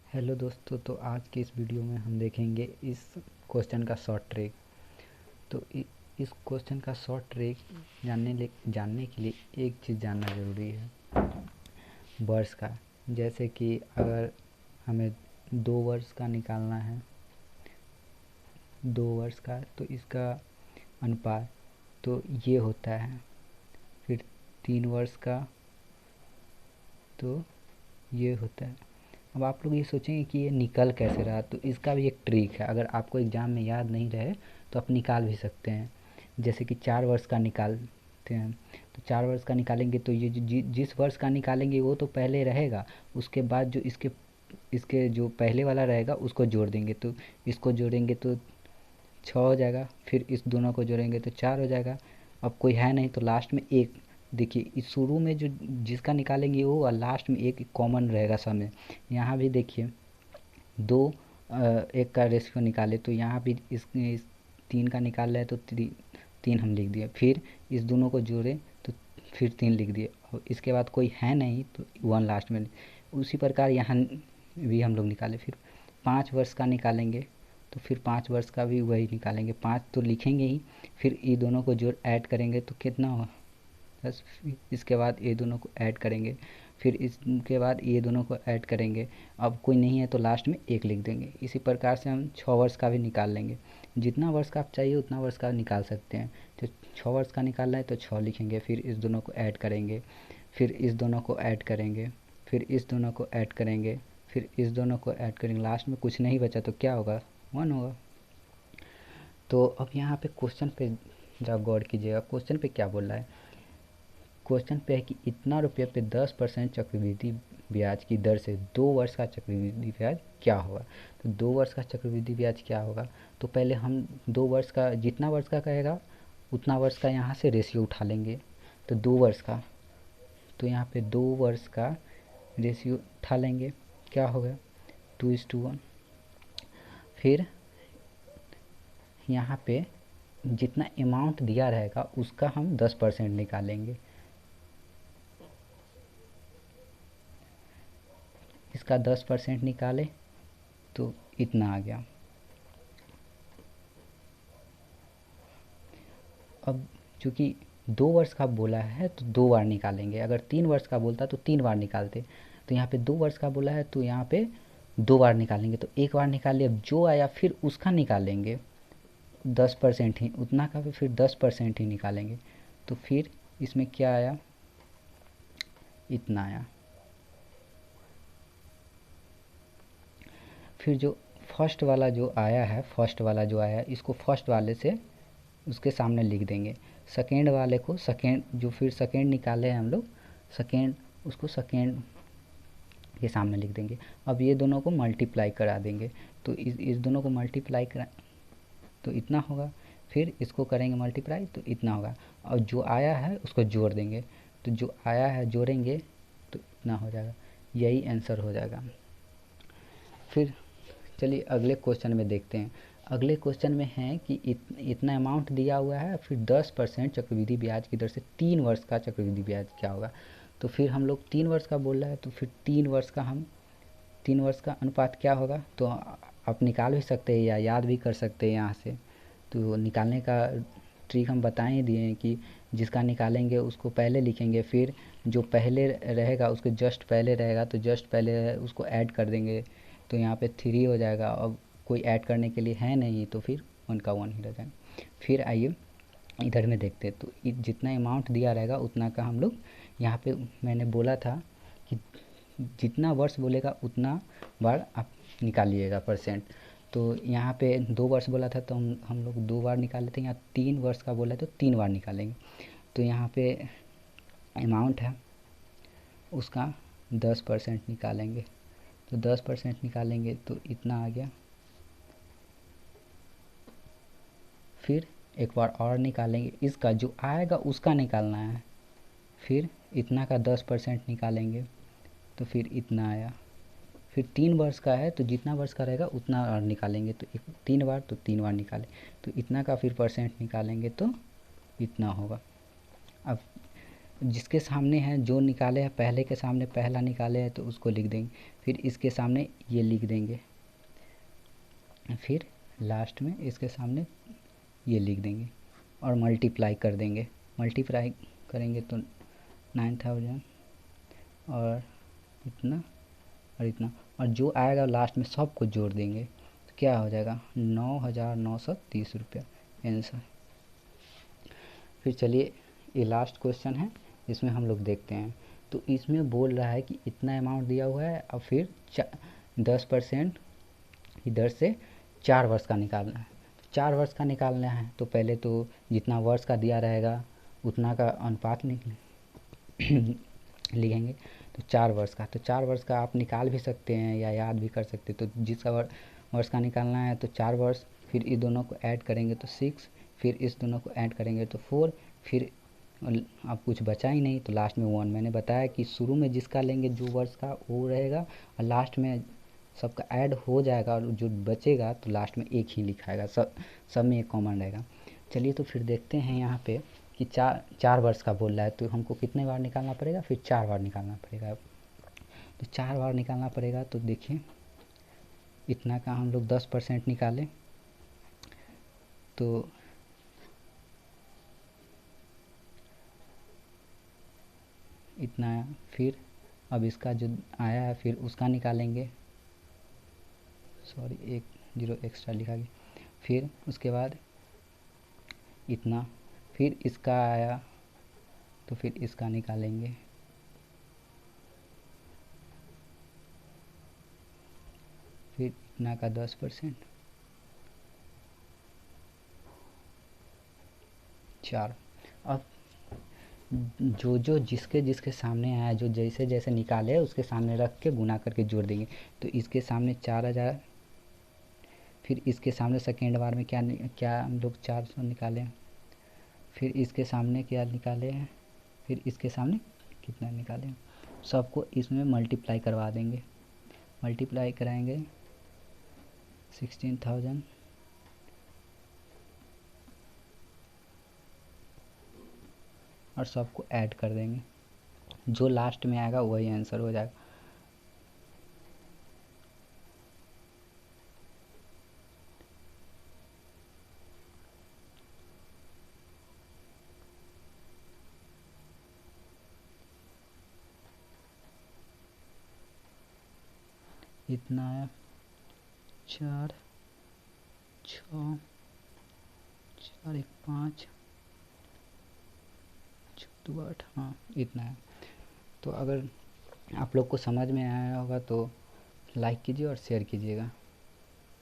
Hello दोस्तों, तो आज के इस वीडियो में हम देखेंगे इस क्वेश्चन का शॉर्ट ट्रिक। तो इस क्वेश्चन का शॉर्ट ट्रिक जानने के लिए एक चीज़ जानना ज़रूरी है, वर्ष का। जैसे कि अगर हमें 2 वर्ष का निकालना है, 2 वर्ष का, तो इसका अनुपात तो ये होता है। फिर 3 वर्ष का तो ये होता है। अब आप लोग ये सोचेंगे कि ये निकल कैसे रहा, तो इसका भी एक ट्रिक है। अगर आपको एग्ज़ाम में याद नहीं रहे तो आप निकाल भी सकते हैं। जैसे कि 4 वर्ष का निकालते हैं, तो 4 वर्ष का निकालेंगे तो ये जिस वर्ष का निकालेंगे वो तो पहले रहेगा। उसके बाद जो इसके इसके जो पहले वाला रहेगा उसको जोड़ देंगे, तो इसको जोड़ेंगे तो 6 हो जाएगा। फिर इस दोनों को जोड़ेंगे तो 4 हो जाएगा। अब कोई है नहीं तो लास्ट में एक। देखिए, इस शुरू में जो जिसका निकालेंगे वो, और लास्ट में एक कॉमन रहेगा सब में। यहाँ भी देखिए, 2 1 का रेशियो निकाले तो यहाँ भी इस 3 का निकाल रहे हैं तो 3 हम लिख दिए। फिर इस दोनों को जोड़े तो फिर 3 लिख दिए। और इसके बाद कोई है नहीं तो 1 लास्ट में। उसी प्रकार यहाँ भी हम लोग निकाले। फिर 5 वर्ष का निकालेंगे तो फिर 5 वर्ष का भी वही निकालेंगे। 5 तो लिखेंगे ही, फिर ये दोनों को जोड़ ऐड करेंगे तो कितना होगा 10। इसके बाद ये दोनों को ऐड करेंगे, फिर इसके बाद ये दोनों को ऐड करेंगे। अब कोई नहीं है तो लास्ट में 1 लिख देंगे। इसी प्रकार से हम 6 वर्ष का भी निकाल लेंगे। जितना वर्ष का आप चाहिए उतना वर्ष का निकाल सकते हैं। तो 6 वर्ष का निकालना है तो 6 लिखेंगे, फिर इस दोनों को ऐड करेंगे, फिर इस दोनों को ऐड करेंगे, फिर इस दोनों को ऐड करेंगे, फिर इस दोनों को ऐड करेंगे। लास्ट में कुछ नहीं बचा तो क्या होगा, 1 होगा। तो अब यहाँ पे क्वेश्चन पे जरा गौर कीजिएगा। क्वेश्चन पे क्या बोल रहा है? क्वेश्चन पे है कि इतना रुपये पे 10% चक्रवृद्धि ब्याज की दर से 2 वर्ष का चक्रवृद्धि ब्याज क्या होगा। तो 2 वर्ष का चक्रवृद्धि ब्याज क्या होगा, तो पहले हम 2 वर्ष का, जितना वर्ष का कहेगा उतना वर्ष का यहाँ से रेशियो उठा लेंगे। तो 2 वर्ष का, तो यहाँ पे 2 वर्ष का रेशियो उठा लेंगे, क्या होगा 2:1। फिर यहाँ पे जितना अमाउंट दिया रहेगा उसका हम 10% निकालेंगे। इसका 10% निकाले तो इतना आ गया। अब चूँकि 2 वर्ष का बोला है तो 2 बार निकालेंगे। अगर 3 वर्ष का बोलता तो 3 बार निकालते। तो यहाँ पे 2 वर्ष का बोला है तो यहाँ पे 2 बार निकालेंगे। तो एक बार निकाल लिया, अब जो आया फिर उसका निकालेंगे 10% ही, उतना का भी फिर 10% ही निकालेंगे। तो फिर इसमें क्या आया, इतना आया। फिर जो फर्स्ट वाला जो आया है, फर्स्ट वाला जो आया है इसको फर्स्ट वाले से उसके सामने लिख देंगे। सेकेंड वाले को सेकेंड, जो फिर सेकेंड निकाले हैं हम लोग, सेकेंड उसको सेकेंड के सामने लिख देंगे। अब ये दोनों को मल्टीप्लाई करा देंगे, तो इस दोनों को मल्टीप्लाई करा तो इतना होगा। फिर इसको करेंगे मल्टीप्लाई तो इतना होगा। और जो आया है उसको जोड़ देंगे, तो जो आया है जोड़ेंगे तो इतना हो जाएगा। यही आंसर हो जाएगा। फिर चलिए अगले क्वेश्चन में देखते हैं। अगले क्वेश्चन में है कि इतना अमाउंट दिया हुआ है, फिर 10% चक्रवृद्धि ब्याज की दर से 3 वर्ष का चक्रवृद्धि ब्याज क्या होगा। तो फिर हम लोग 3 वर्ष का बोल रहा है तो फिर 3 वर्ष का, हम 3 वर्ष का अनुपात क्या होगा तो आप निकाल भी सकते हैं या याद भी कर सकते हैं यहाँ से। तो निकालने का ट्रिक हम बता ही दिए हैं कि जिसका निकालेंगे उसको पहले लिखेंगे, फिर जो पहले रहेगा उसके जस्ट पहले रहेगा तो जस्ट पहले उसको ऐड कर देंगे, तो यहाँ पे 3 हो जाएगा। अब कोई ऐड करने के लिए है नहीं तो फिर 1 का 1 ही रह जाएगा। फिर आइए इधर में देखते हैं। तो जितना अमाउंट दिया रहेगा उतना का हम लोग, यहाँ पे मैंने बोला था कि जितना वर्ष बोलेगा उतना बार आप निकालिएगा परसेंट। तो यहाँ पे 2 वर्ष बोला था तो हम लोग 2 बार निकाल लेते हैं। यहाँ 3 वर्ष का बोला है तो 3 बार निकालेंगे। तो यहाँ पे अमाउंट है उसका 10% निकालेंगे। तो 10% निकालेंगे तो इतना आ गया। फिर एक बार और निकालेंगे, इसका जो आएगा उसका निकालना है। फिर इतना का 10% निकालेंगे तो फिर इतना आया। फिर 3 वर्ष का है तो जितना वर्ष का रहेगा उतना और निकालेंगे, तो 3 बार तो 3 बार निकालें तो इतना का फिर परसेंट निकालेंगे तो इतना होगा। अब जिसके सामने है जो निकाले हैं, पहले के सामने पहला निकाले हैं तो उसको लिख देंगे, फिर इसके सामने ये लिख देंगे, फिर लास्ट में इसके सामने ये लिख देंगे और मल्टीप्लाई कर देंगे। मल्टीप्लाई करेंगे तो 9000 और इतना और इतना, और जो आएगा लास्ट में सबको जोड़ देंगे तो क्या हो जाएगा 9930 रुपया आंसर। फिर चलिए ये लास्ट क्वेश्चन है, इसमें हम लोग देखते हैं। तो इसमें बोल रहा है कि इतना अमाउंट दिया हुआ है और फिर 10% इधर से 4 वर्ष का निकालना है। 4 वर्ष का निकालना है तो पहले तो जितना वर्ष का दिया रहेगा उतना का अनुपात लिखेंगे। तो 4 वर्ष का, तो 4 वर्ष का आप निकाल भी सकते हैं या याद भी कर सकते हैं। तो जिसका वर्ष का निकालना है तो 4 वर्ष, फिर इस दोनों को ऐड करेंगे तो 6, फिर इस दोनों को ऐड करेंगे तो 4, फिर अब कुछ बचा ही नहीं तो लास्ट में 1। मैंने बताया कि शुरू में जिसका लेंगे जो वर्ष का वो रहेगा और लास्ट में सबका ऐड हो जाएगा और जो बचेगा तो लास्ट में एक ही लिखाएगा, सब में एक कॉमन रहेगा। चलिए तो फिर देखते हैं यहाँ पे कि 4 वर्ष का बोल रहा है तो हमको कितने बार निकालना पड़ेगा, फिर 4 बार निकालना पड़ेगा। तो 4 बार निकालना पड़ेगा तो देखिए इतना का हम लोग 10% निकालें तो इतना आया। फिर अब इसका जो आया है फिर उसका निकालेंगे, सॉरी 1 0 एक्स्ट्रा लिखा गया। फिर उसके बाद इतना, फिर इसका आया तो फिर इसका निकालेंगे, फिर इतना का 10%, 4। अब जो जिसके जिसके सामने आया, जो जैसे जैसे निकाले उसके सामने रख के गुना करके जोड़ देंगे। तो इसके सामने 4000, फिर इसके सामने सेकेंड बार में क्या हम लोग 400 निकाले, फिर इसके सामने क्या निकाले हैं, फिर इसके सामने कितना निकाले, सबको इसमें मल्टीप्लाई करवा देंगे। मल्टीप्लाई कराएंगे 16000 और सबको ऐड कर देंगे, जो लास्ट में आएगा वही आंसर हो जाएगा। इतना आया 4 6 4 1 5 2 8, हाँ इतना है। तो अगर आप लोग को समझ में आया होगा तो लाइक कीजिए और शेयर कीजिएगा।